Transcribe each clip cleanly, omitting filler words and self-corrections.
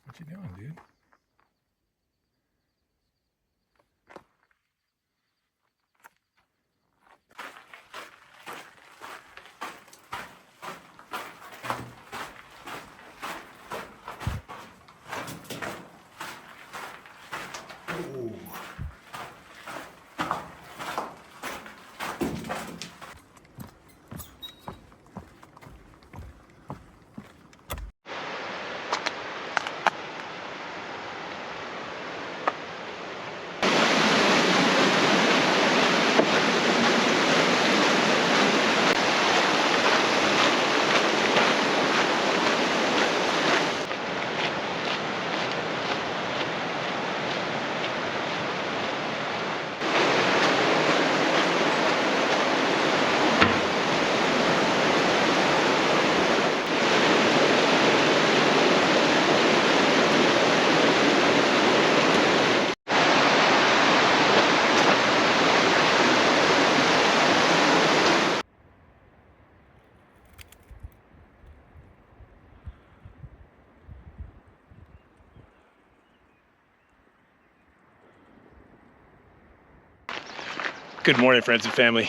What you doing, dude? Ooh. Good morning, friends and family.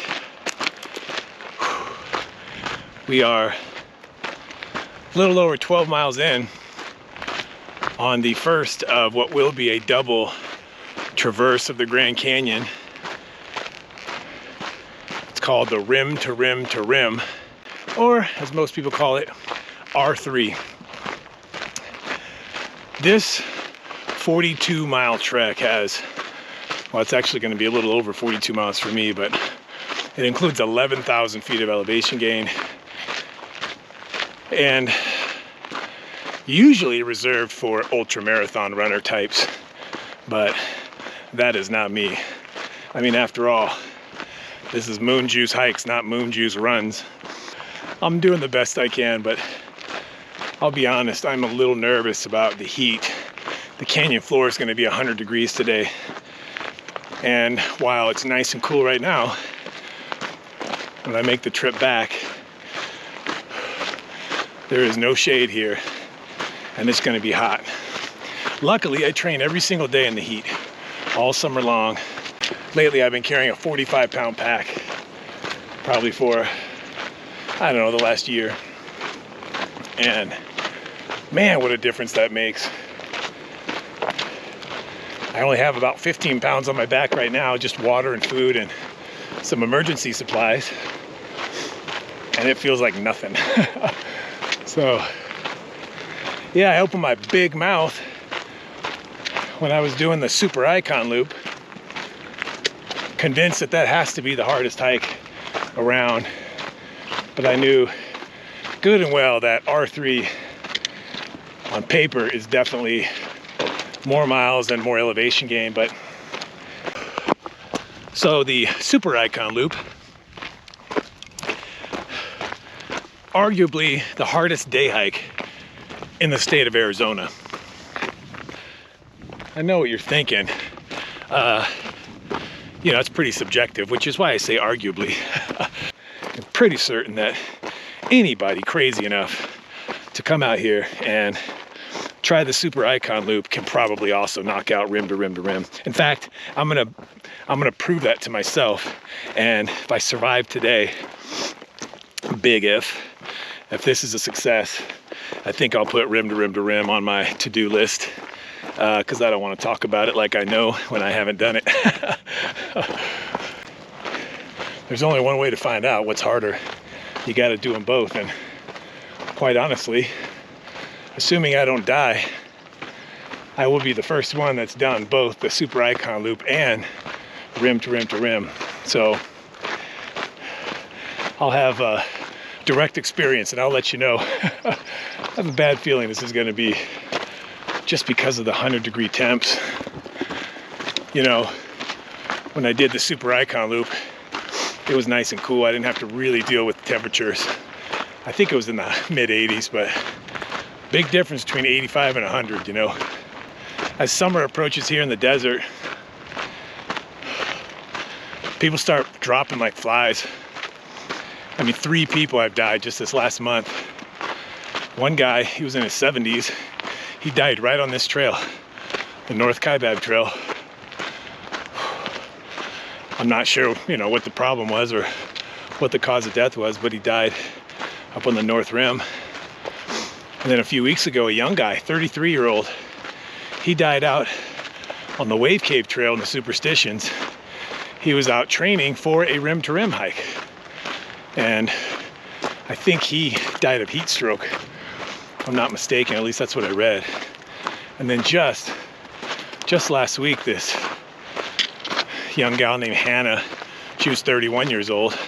We are a little over 12 miles in on the first of what will be a double traverse of the Grand Canyon. It's called the rim to rim to rim, or as most people call it, R3. This 42-mile trek has, well, it's actually going to be a little over 42 miles for me, but it includes 11,000 feet of elevation gain, and usually reserved for ultra marathon runner types, but that is not me. I mean, after all, this is moon juice hikes, not moon juice runs. I'm doing the best I can, but I'll be honest, I'm a little nervous about the heat. The canyon floor is going to be 100 degrees today. And while it's nice and cool right now, when I make the trip back, there is no shade here, and it's going to be hot. Luckily, I train every single day in the heat, all summer long. Lately, I've been carrying a 45-pound pack, probably for, I don't know, the last year. And man, what a difference that makes. I only have about 15 pounds on my back right now, just water and food and some emergency supplies. And it feels like nothing. So, yeah, I opened my big mouth when I was doing the super icon loop, convinced that that has to be the hardest hike around. But I knew good and well that R3 on paper is definitely more miles and more elevation gain. But so the super icon loop, arguably the hardest day hike in the state of Arizona. I know what you're thinking. You know, it's pretty subjective, which is why I say arguably. I'm pretty certain that anybody crazy enough to come out here and try the super icon loop can probably also knock out rim to rim to rim. In fact, I'm gonna prove that to myself. And if I survive today, big if this is a success, I think I'll put rim to rim to rim on my to-do list, because I don't want to talk about it like I know when I haven't done it. There's only one way to find out what's harder. You got to do them both, and quite honestly, assuming I don't die, I will be the first one that's done both the super icon loop and rim to rim to rim. So I'll have direct experience, and I'll let you know. I have a bad feeling this is going to be just because of the 100-degree temps. You know, when I did the Super Icon loop, it was nice and cool. I didn't have to really deal with temperatures. I think it was in the mid 80s, but big difference between 85 and 100, you know. As summer approaches here in the desert, people start dropping like flies. I mean, 3 people have died just this last month. One guy, he was in his 70s. He died right on this trail, the North Kaibab Trail. I'm not sure, you know, what the problem was or what the cause of death was, but he died up on the North Rim. And then a few weeks ago, a young guy, 33-year-old, he died out on the Wave Cave Trail in the Superstitions. He was out training for a rim-to-rim hike. And I think he died of heat stroke, if I'm not mistaken. At least that's what I read. And then just last week, this young gal named Hannah, she was 31 years old.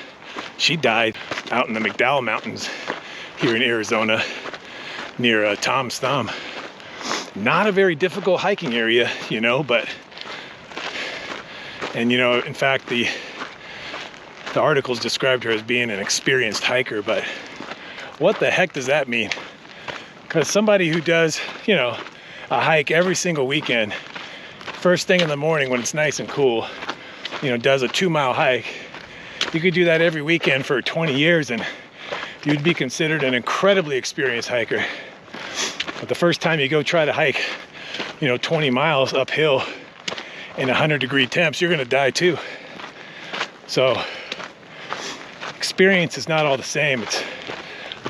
She died out in the McDowell Mountains here in Arizona near Tom's Thumb. Not a very difficult hiking area, you know, but, and you know, in fact, the articles described her as being an experienced hiker, but what the heck does that mean? Because somebody who does, you know, a hike every single weekend, first thing in the morning when it's nice and cool, you know, does a 2-mile hike, you could do that every weekend for 20 years and you'd be considered an incredibly experienced hiker. But the first time you go try to hike, you know, 20 miles uphill in 100-degree temps, you're gonna die too. So experience is not all the same. It's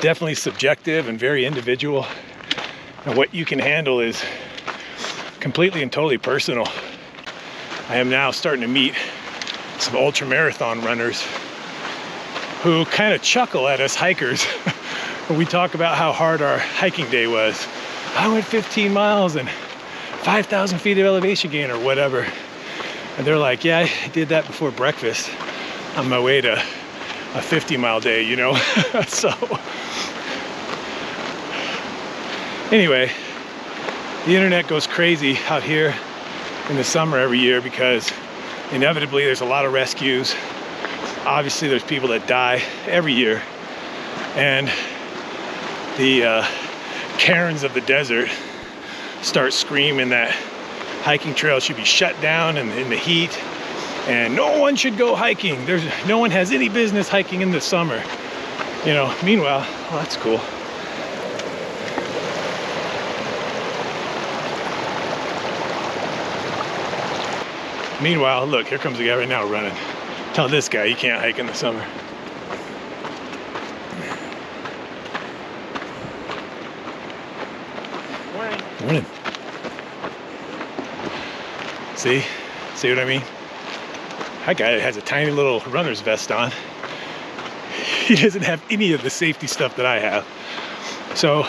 definitely subjective and very individual. And what you can handle is completely and totally personal. I am now starting to meet some ultra marathon runners who kind of chuckle at us hikers when we talk about how hard our hiking day was. I went 15 miles and 5,000 feet of elevation gain or whatever. And they're like, yeah, I did that before breakfast on my way to a 50-mile day, you know? So anyway, the internet goes crazy out here in the summer every year because inevitably there's a lot of rescues. Obviously there's people that die every year, and the Karens of the desert start screaming that hiking trails should be shut down in the heat and no one should go hiking. No one has any business hiking in the summer, you know. Meanwhile, well, that's cool. Meanwhile, look, here comes a guy right now running. Tell this guy he can't hike in the summer. Morning. Morning. See what I mean? That guy has a tiny little runner's vest on. He doesn't have any of the safety stuff that I have. So,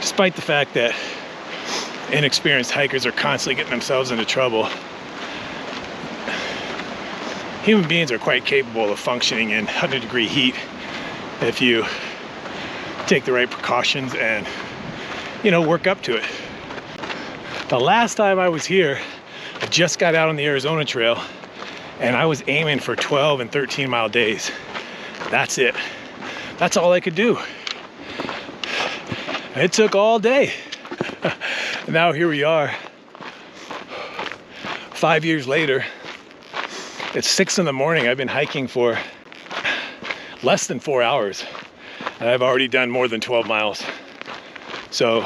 despite the fact that inexperienced hikers are constantly getting themselves into trouble, human beings are quite capable of functioning in 100-degree heat if you take the right precautions and, you know, work up to it. The last time I was here, I just got out on the Arizona Trail and I was aiming for 12 and 13-mile days. That's it. That's all I could do. It took all day. And now here we are, 5 years later. It's 6 in the morning. I've been hiking for less than 4 hours. And I've already done more than 12 miles. So,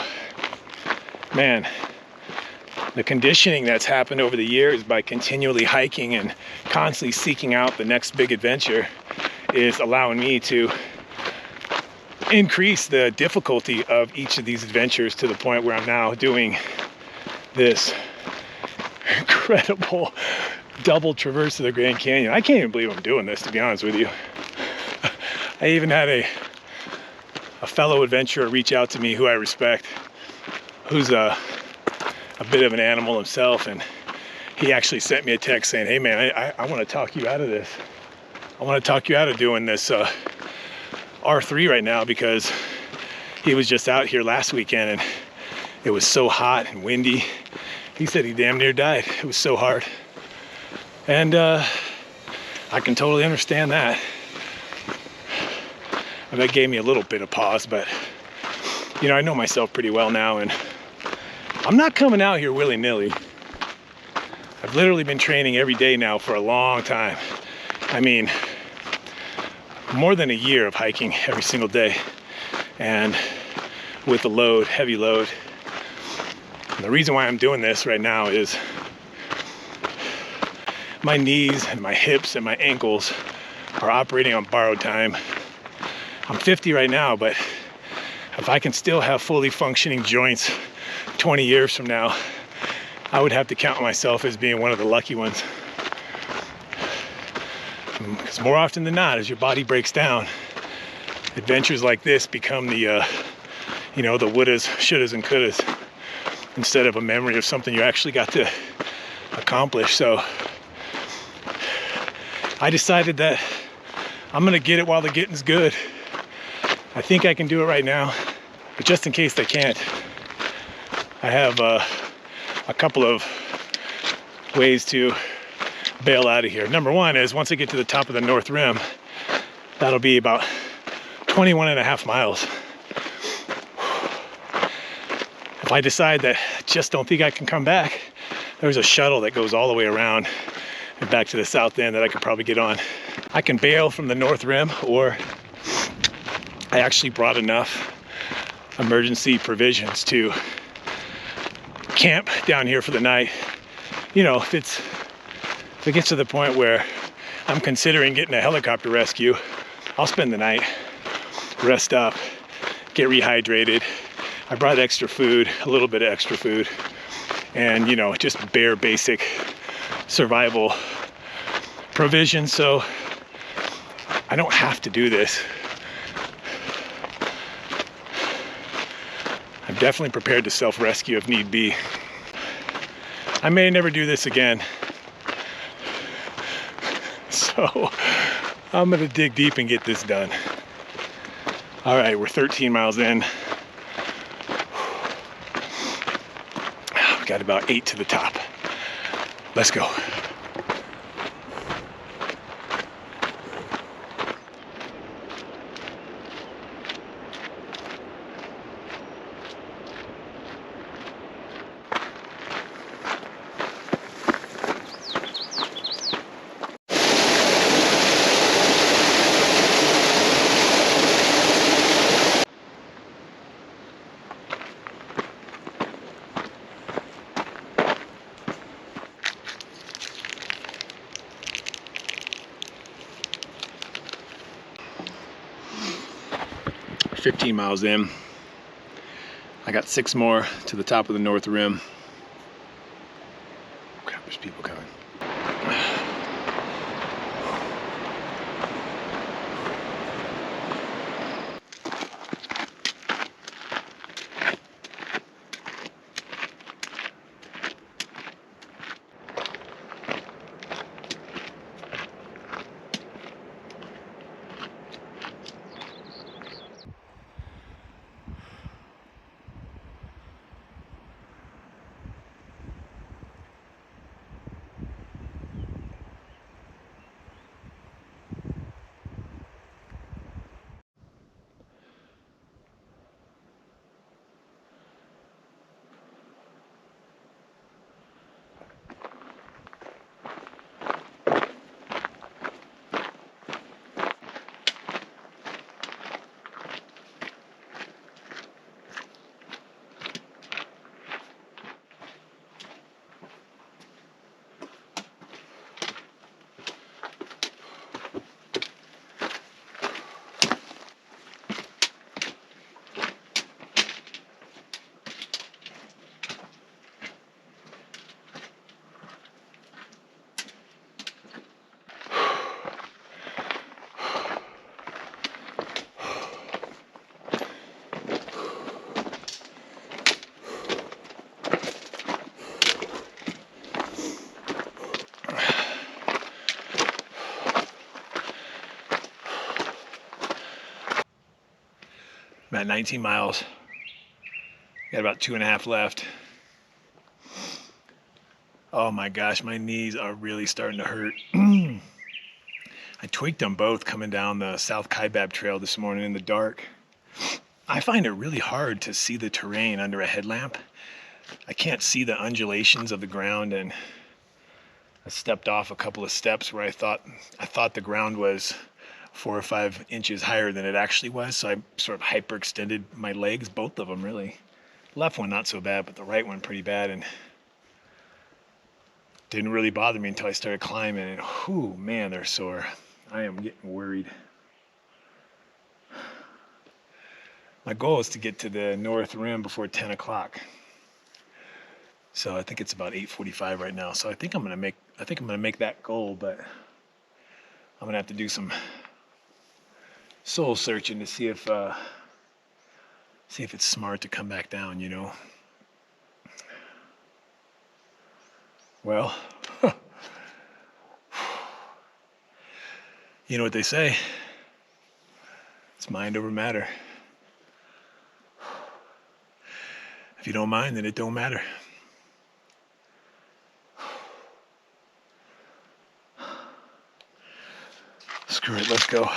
man, the conditioning that's happened over the years by continually hiking and constantly seeking out the next big adventure is allowing me to increase the difficulty of each of these adventures to the point where I'm now doing this incredible double traverse of the Grand Canyon. I can't even believe I'm doing this, to be honest with you. I even had a fellow adventurer reach out to me who I respect, who's a bit of an animal himself, and he actually sent me a text saying, hey man, I want to talk you out of this. I want to talk you out of doing this R3 right now, because he was just out here last weekend and it was so hot and windy. He said he damn near died. It was so hard. And I can totally understand that. And that gave me a little bit of pause, but you know, I know myself pretty well now, and I'm not coming out here willy-nilly. I've literally been training every day now for a long time. I mean, more than a year of hiking every single day, and with a load, heavy load. And the reason why I'm doing this right now is my knees and my hips and my ankles are operating on borrowed time. I'm 50 right now, but if I can still have fully functioning joints 20 years from now, I would have to count myself as being one of the lucky ones. Because more often than not, as your body breaks down, adventures like this become the, you know, the wouldas, shouldas, and couldas, instead of a memory of something you actually got to accomplish. So I decided that I'm gonna get it while the getting's good. I think I can do it right now, but just in case I can't, I have a couple of ways to bail out of here. Number one is, once I get to the top of the North Rim, that'll be about 21.5 miles. If I decide that I just don't think I can come back, there's a shuttle that goes all the way around and back to the south end that I could probably get on. I can bail from the North Rim, or I actually brought enough emergency provisions to camp down here for the night. You know, if it gets to the point where I'm considering getting a helicopter rescue, I'll spend the night, rest up, get rehydrated. I brought extra food, a little bit of extra food, and you know, just bare basic survival provisions, so I don't have to do this. I'm definitely prepared to self-rescue if need be. I may never do this again, so I'm gonna dig deep and get this done. All right, we're 13 miles in. We got about 8 to the top. Let's go. We're 15 miles in. I got 6 more to the top of the North Rim. Crap, there's people coming. at 19 miles. Got about 2.5 left. Oh my gosh, my knees are really starting to hurt. I tweaked them both coming down the South Kaibab Trail this morning in the dark. I find it really hard to see the terrain under a headlamp. I can't see the undulations of the ground, and I stepped off a couple of steps where I thought the ground was 4 or 5 inches higher than it actually was, so I sort of hyperextended my legs, both of them really. Left one not so bad, but the right one pretty bad, and didn't really bother me until I started climbing, and whew, man, they're sore. I am getting worried. My goal is to get to the North Rim before 10 o'clock. So I think it's about 8:45 right now. So I think I'm gonna make that goal, but I'm gonna have to do some soul searching to see if it's smart to come back down, you know. Well, you know what they say. It's mind over matter. If you don't mind, then it don't matter. Screw it, let's go.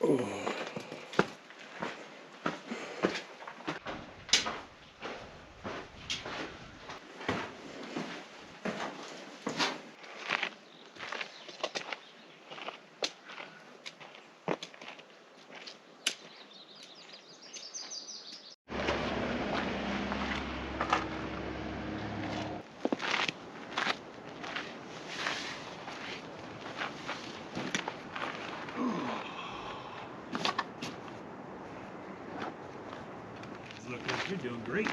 Oh. Look like you're doing great.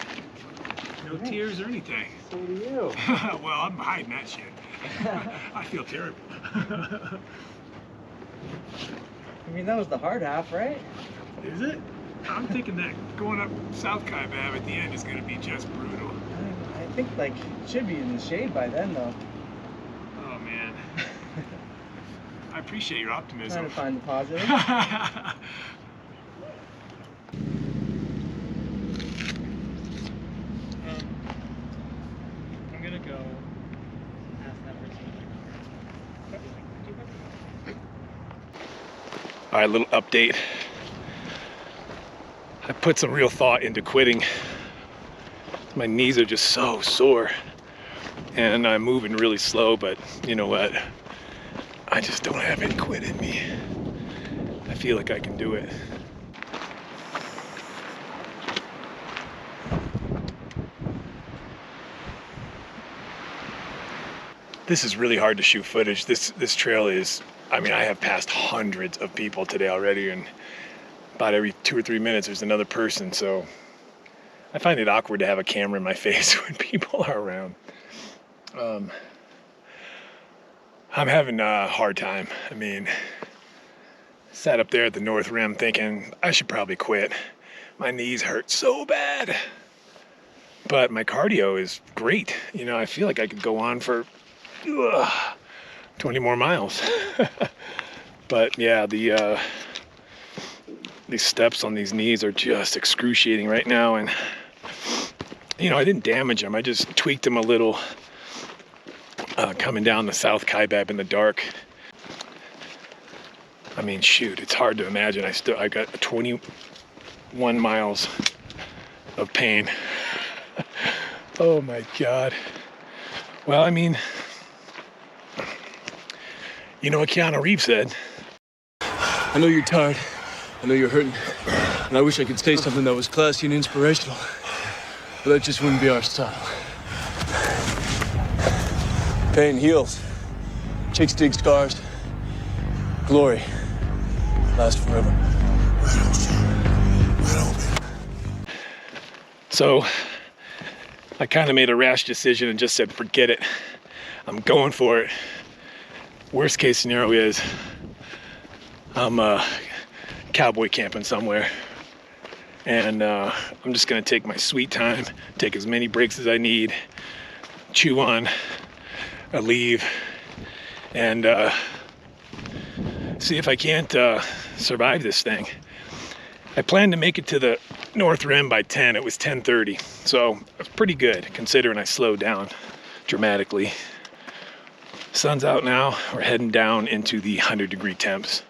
No tears or anything. So do you. Well, I'm hiding that shit. I feel terrible. I mean, that was the hard half, right? Is it? I'm thinking that going up South Kaibab at the end is going to be just brutal. I think, like, it should be in the shade by then, though. Oh, man. I appreciate your optimism. Trying to find the positive. I'm gonna go ask that person. All right, little update. I put some real thought into quitting. My knees are just so sore, and I'm moving really slow, but you know what? I just don't have any quit in me. I feel like I can do it. This is really hard to shoot footage. This trail is, I mean, I have passed hundreds of people today already, and about every 2 or 3 minutes there's another person, so I find it awkward to have a camera in my face when people are around. I'm having a hard time. I mean, sat up there at the North Rim thinking I should probably quit. My knees hurt so bad, but my cardio is great. You know, I feel like I could go on for 20 more miles. But yeah, these steps on these knees are just excruciating right now, and you know, I didn't damage them. I just tweaked them a little coming down the South Kaibab in the dark. I mean, shoot, it's hard to imagine. I got 21 miles of pain. Oh my God. Well, I mean, you know what Keanu Reeves said? I know you're tired. I know you're hurting. And I wish I could say something that was classy and inspirational. But that just wouldn't be our style. Pain heals. Chicks dig scars. Glory lasts forever. So I kind of made a rash decision and just said, forget it. I'm going for it. Worst case scenario is I'm cowboy camping somewhere, and I'm just gonna take my sweet time, take as many breaks as I need, chew on a leaf and see if I can't survive this thing. I planned to make it to the North Rim by 10. It was 10:30, so it's pretty good considering I slowed down dramatically. Sun's out now. We're heading down into the 100-degree temps.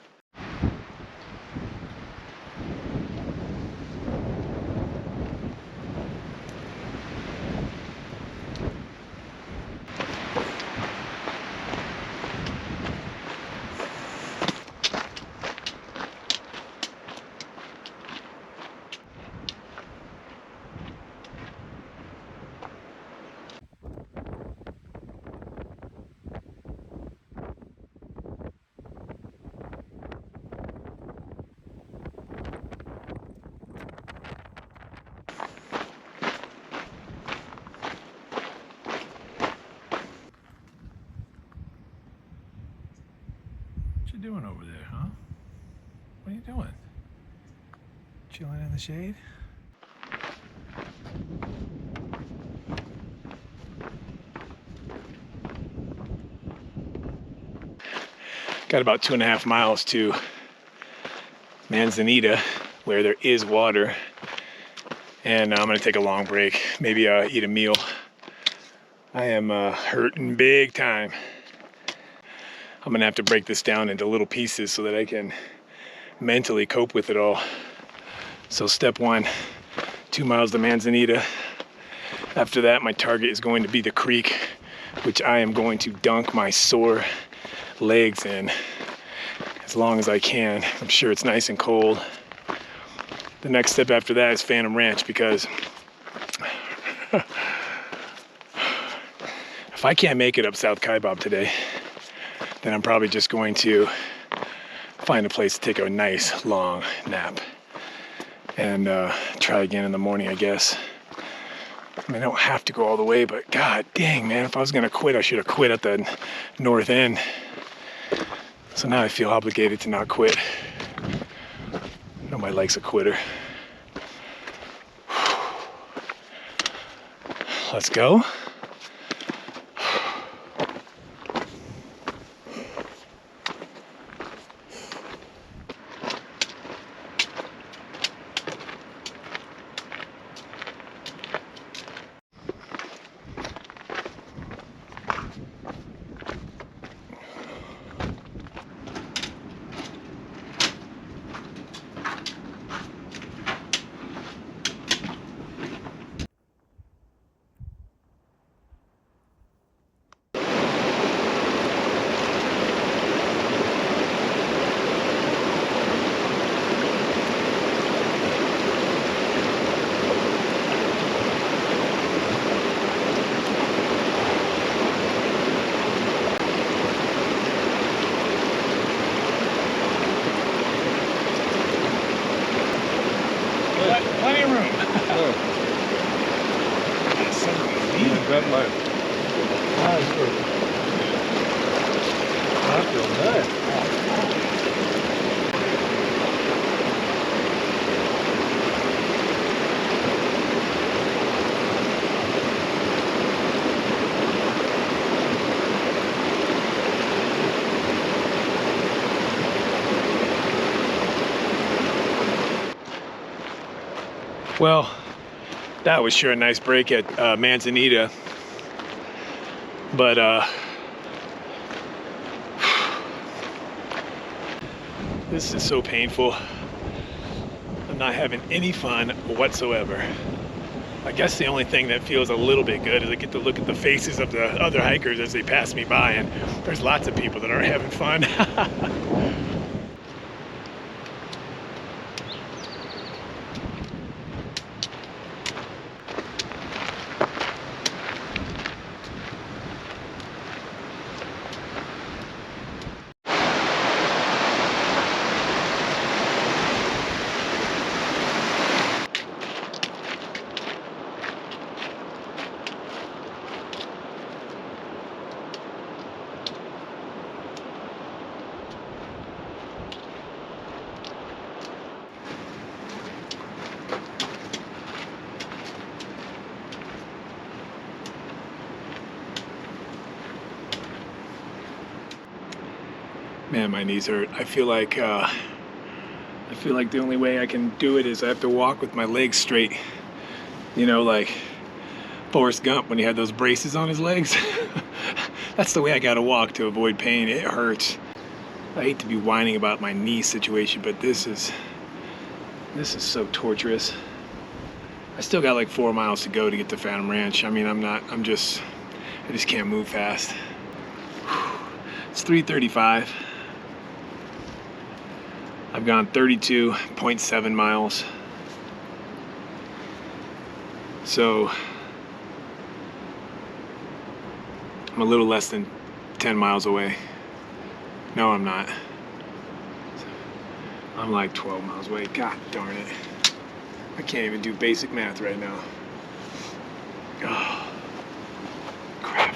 What you doing over there, huh? What are you doing? Chilling in the shade? Got about 2.5 miles to Manzanita, where there is water, and I'm gonna take a long break, maybe eat a meal. I am hurting big time. I'm gonna have to break this down into little pieces so that I can mentally cope with it all. So step 1, 2 miles to Manzanita. After that, my target is going to be the creek, which I am going to dunk my sore legs in as long as I can. I'm sure it's nice and cold. The next step after that is Phantom Ranch, because if I can't make it up South Kaibab today, then I'm probably just going to find a place to take a nice long nap and try again in the morning, I guess. I mean, I don't have to go all the way, but god dang, man, if I was gonna quit, I should have quit at the north end. So now I feel obligated to not quit. Nobody likes a quitter. Let's go. Plenty of room. Grab mine. I feel good. Well, that was sure a nice break at Manzanita, but this is so painful. I'm not having any fun whatsoever. I guess the only thing that feels a little bit good is I get to look at the faces of the other hikers as they pass me by, and there's lots of people that aren't having fun. Man, my knees hurt. I feel like the only way I can do it is I have to walk with my legs straight. You know, like Forrest Gump when he had those braces on his legs. That's the way I gotta walk to avoid pain. It hurts. I hate to be whining about my knee situation, but this is so torturous. I still got like 4 miles to go to get to Phantom Ranch. I mean, I just can't move fast. It's 3:35. I've gone 32.7 miles. So I'm a little less than 10 miles away. No, I'm not. I'm like 12 miles away. God darn it. I can't even do basic math right now. Oh, crap.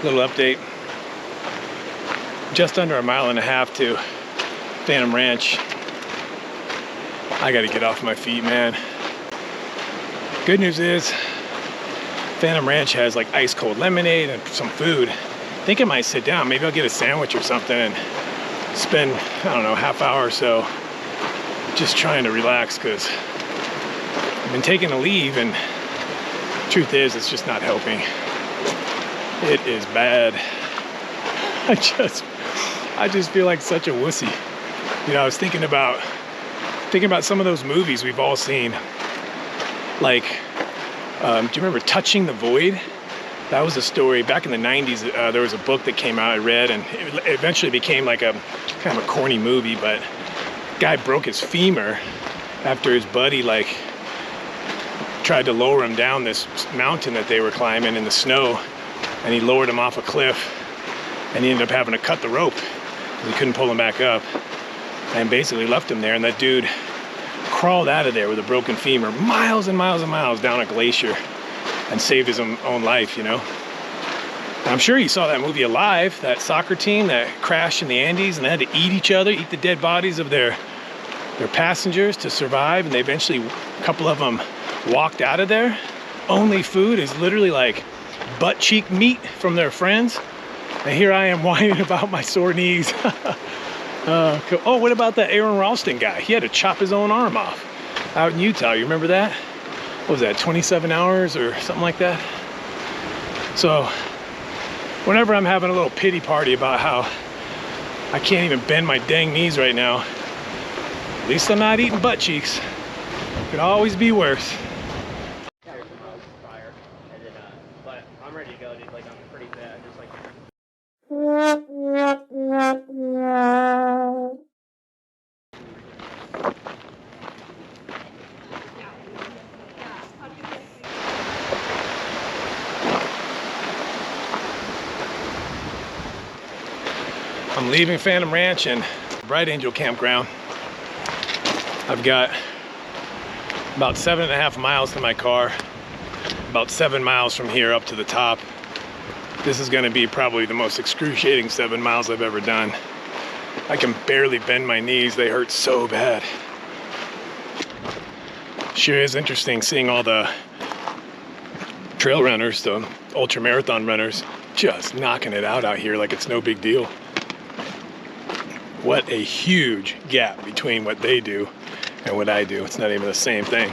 Little update. Just under 1.5 miles to Phantom Ranch. I gotta get off my feet, man. Good news is Phantom Ranch has like ice cold lemonade and some food. I think I might sit down. Maybe I'll get a sandwich or something and spend, I don't know, half hour or so just trying to relax, because I've been taking a leave and truth is it's just not helping. It is bad. I just feel like such a wussy. You know, I was thinking about some of those movies we've all seen. Like, do you remember Touching the Void? That was a story back in the 90s. There was a book that came out I read, and it eventually became like a kind of a corny movie, but guy broke his femur after his buddy like tried to lower him down this mountain that they were climbing in the snow. And he lowered him off a cliff, and he ended up having to cut the rope because he couldn't pull him back up, and basically left him there. And that dude crawled out of there with a broken femur miles and miles and miles down a glacier and saved his own life, you know. And I'm sure you saw that movie Alive, that soccer team that crashed in the Andes, and they had to eat each other, eat the dead bodies of their passengers to survive. And they eventually, a couple of them walked out of there. Only food is literally like butt cheek meat from their friends. And here I am whining about my sore knees. Oh, what about that Aaron Ralston guy? He had to chop his own arm off out in Utah. You remember that? What was that, 27 hours or something like that? So whenever I'm having a little pity party about how I can't even bend my dang knees right now, at least I'm not eating butt cheeks. Could always be worse. I'm leaving Phantom Ranch and Bright Angel Campground. I've got about 7.5 miles to my car, about 7 miles from here up to the top. This is gonna be probably the most excruciating 7 miles I've ever done. I can barely bend my knees, they hurt so bad. Sure is interesting seeing all the trail runners, the ultra marathon runners, just knocking it out here like it's no big deal. What a huge gap between what they do and what I do. It's not even the same thing.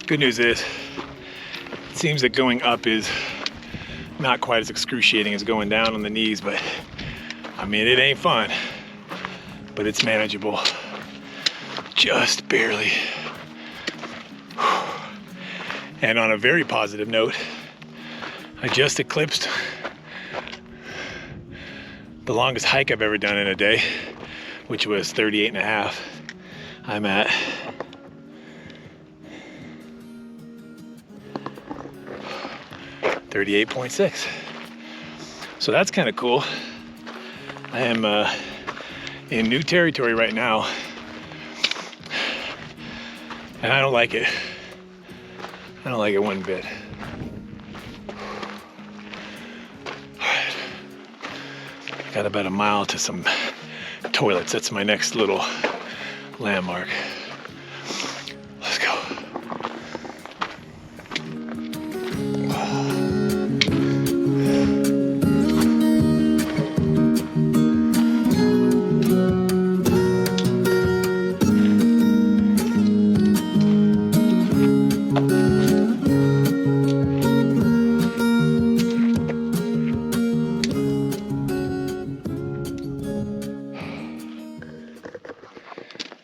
Good news is, it seems that going up is not quite as excruciating as going down on the knees, but I mean, it ain't fun, but it's manageable. Just barely. And on a very positive note, I just eclipsed the longest hike I've ever done in a day, which was 38 and a half. I'm at 38.6. So that's kind of cool. I am in new territory right now, and I don't like it. I don't like it one bit. Alright. Got about a mile to some toilets. That's my next little landmark. Let's go.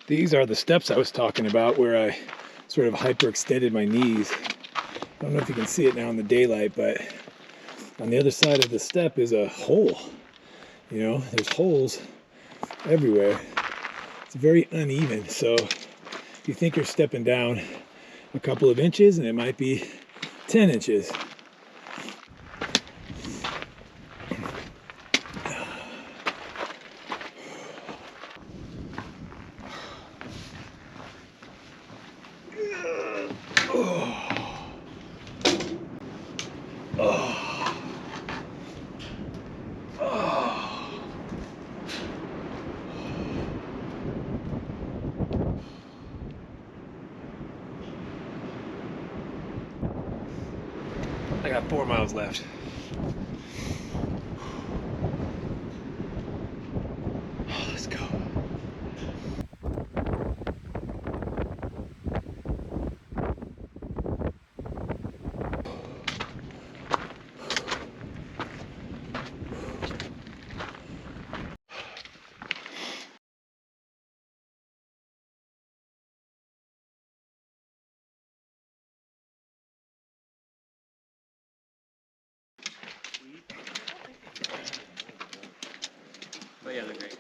These are the steps I was talking about where I sort of hyperextended my knees. I don't know if you can see it now in the daylight, but on the other side of the step is a hole. You know, there's holes everywhere. It's very uneven, so you think you're stepping down a couple of inches and it might be 10 inches. I got 4 miles left. Let's go. But yeah, they're great.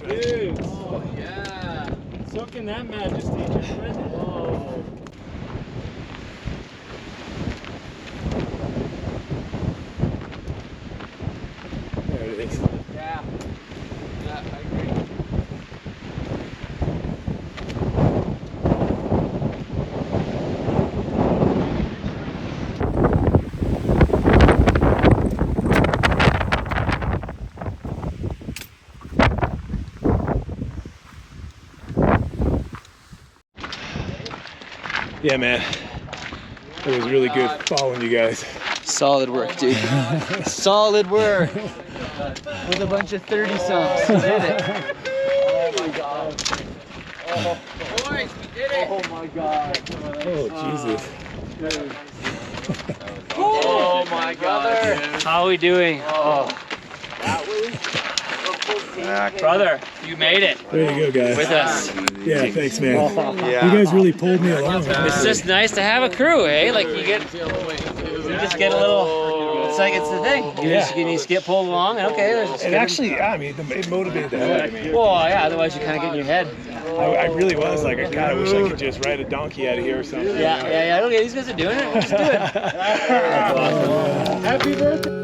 Dude, oh yeah. Soaking that majesty, gentlemen. Whoa. There it is. Yeah. Yeah, I agree. Yeah, man. It was really good following you guys. Solid work, dude. Solid work. With a bunch of 30-someths. We did it. Oh my god. Oh, Boys, we did it. oh my god. Oh, Jesus. Oh my god. How are we doing? Oh. Brother, you made it. There you go, guys. With us. Yeah, thanks, man. You guys really pulled me along. It's just nice to have a crew, eh? Like you just get a little. It's like it's the thing. You just get pulled along. And okay. And actually, I mean, it motivated the hell out of me. Well, yeah. Otherwise, you kind of get in your head. I really was like, God, I wish I could just ride a donkey out of here or something. Yeah. Okay, these guys are doing it. We'll just do it. That's awesome. Happy birthday.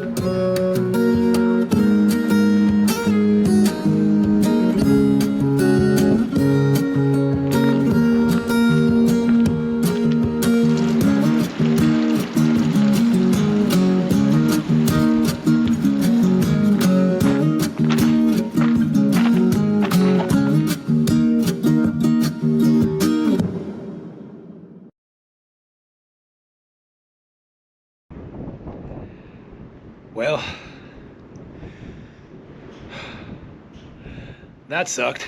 Well, that sucked.